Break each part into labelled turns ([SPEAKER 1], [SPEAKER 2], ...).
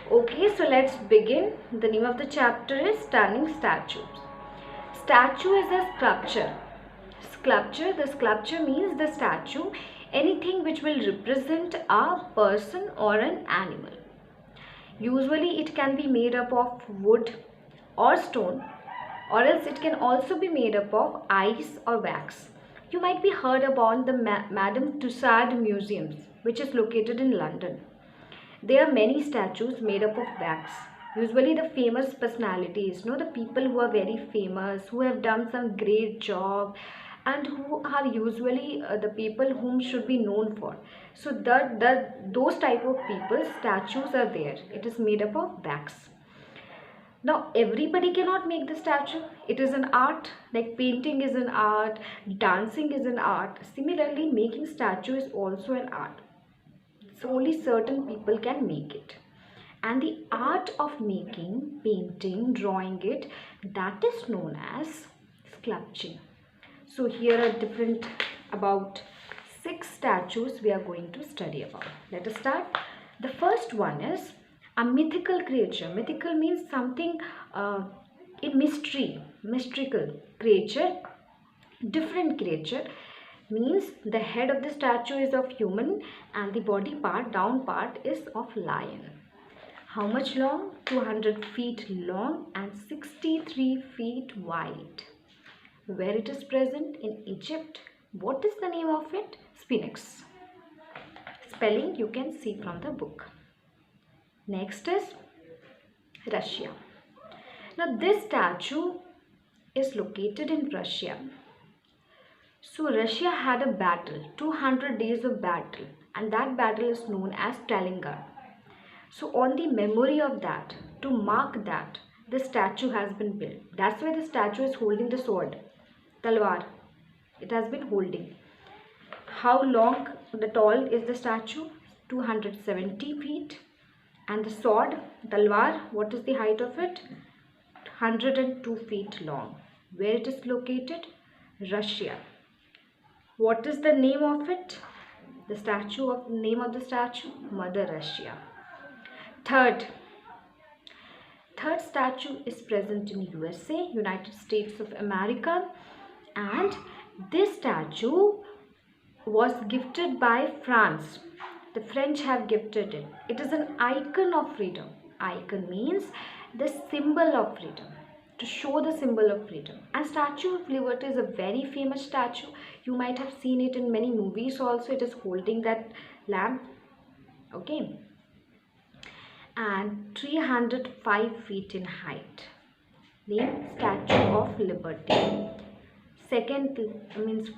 [SPEAKER 1] Okay, so let's begin. The name of the chapter is Stunning Statues. Statue is a sculpture. The sculpture means the statue, anything which will represent a person or an animal. Usually it can be made up of wood or stone, or else it can also be made up of ice or wax. You might be heard about the Madame Tussauds Museum, which is located in London. There are many statues made up of wax. Usually the famous personalities, the people who are very famous, who have done some great job, and who are usually the people whom should be known for. So those type of people statues are there. It is made up of wax. Now everybody cannot make the statue. It is an art, like painting is an art, dancing is an art. Similarly, making statue is also an art. So only certain people can make it. And the art of making, painting, drawing it, that is known as sculpting. So here are different about 6 statues we are going to study about. Let us start. The first one is a mythical creature. Mythical means something in mystery, mystical creature, different creature. Means the head of the statue is of human and the body part, down part, is of lion. How much long? 200 feet long and 63 feet wide. Where it is present? In Egypt. What is the name of it? Sphinx. Spelling you can see from the book. Next is Russia. Now this statue is located in Russia. So Russia had a battle, 200 days of battle, and that battle is known as Stalingrad. So on the memory of that, to mark that, the statue has been built. That's why the statue is holding the sword, talwar. It has been holding. How long, the tall is the statue? 270 feet. And the sword, talwar, what is the height of it? 102 feet long. Where it is located? Russia. What is the name of it? The statue of name of the statue? Mother Russia. Third statue is present in USA, United States of America, and this statue was gifted by France. The French have gifted it. It is an icon of freedom. Icon means the symbol of freedom, to show the symbol of freedom. And Statue of Liberty is a very famous statue. You might have seen it in many movies also. It is holding that lamp. Okay. And 305 feet in height. Name Statue of Liberty.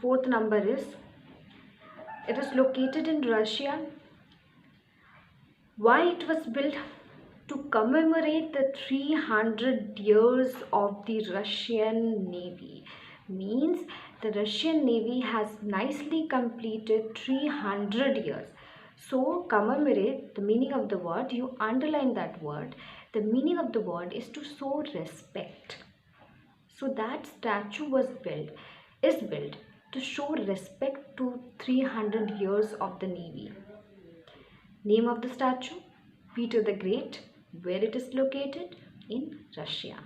[SPEAKER 1] Fourth number is, it is located in Russia. Why it was built? To commemorate the 300 years of the Russian Navy. Means the Russian Navy has nicely completed 300 years. So commemorate, the meaning of the word, you underline that word. The meaning of the word is to show respect. So that statue is built to show respect to 300 years of the Navy. Name of the statue? Peter the Great. Where it is located? In Russia.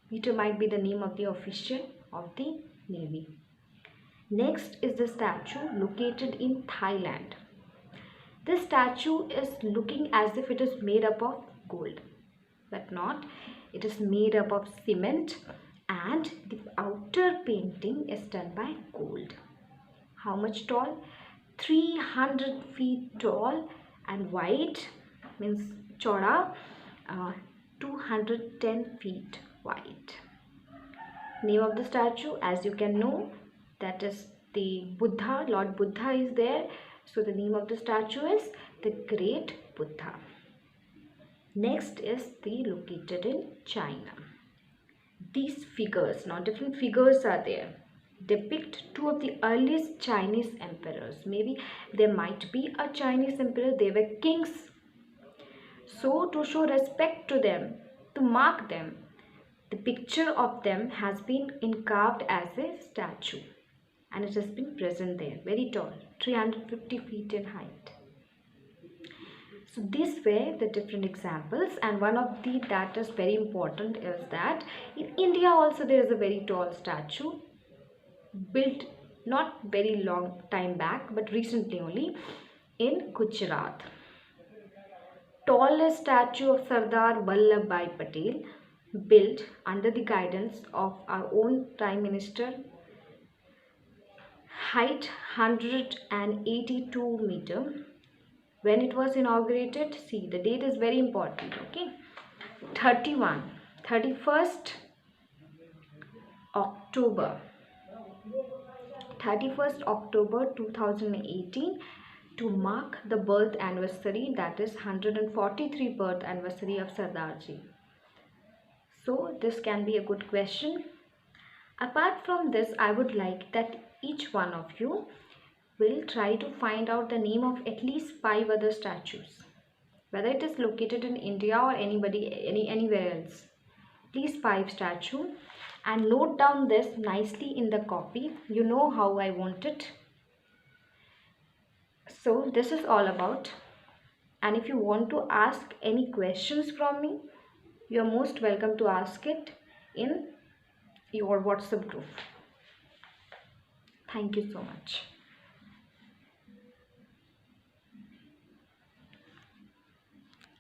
[SPEAKER 1] Peter might be the name of the official of the Navy. Next is the statue located in Thailand. This statue is looking as if it is made up of gold, but not. It is made up of cement and the outer painting is done by gold. How much tall? 300 feet tall and wide, means chauda, 210 feet wide. Name of the statue, as you can know, that is the Buddha. Lord Buddha is there. So the name of the statue is the Great Buddha. Next is the located in China. These figures, now different figures are there, depict 2 of the earliest Chinese emperors. Maybe there might be a Chinese emperor, they were kings. So to show respect to them, to mark them, the picture of them has been carved as a statue and it has been present there, very tall, 350 feet in height. So these were the different examples, and one of the that is very important is that in India also there is a very tall statue built not very long time back but recently only in Gujarat. Tallest statue of Sardar Vallabhbhai Patel, built under the guidance of our own Prime Minister, height 182 meter. When it was inaugurated, see the date is very important, okay? 31st October 31st October 2018, to mark the birth anniversary, that is 143 birth anniversary of Sardarji. So this can be a good question. Apart from this, I would like that each one of you will try to find out the name of at least 5 other statues, whether it is located in India or anywhere else. Please 5 statue, and note down this nicely in the copy. You know how I want it. So this is all about, and if you want to ask any questions from me, you are most welcome to ask it in your WhatsApp group. Thank you so much.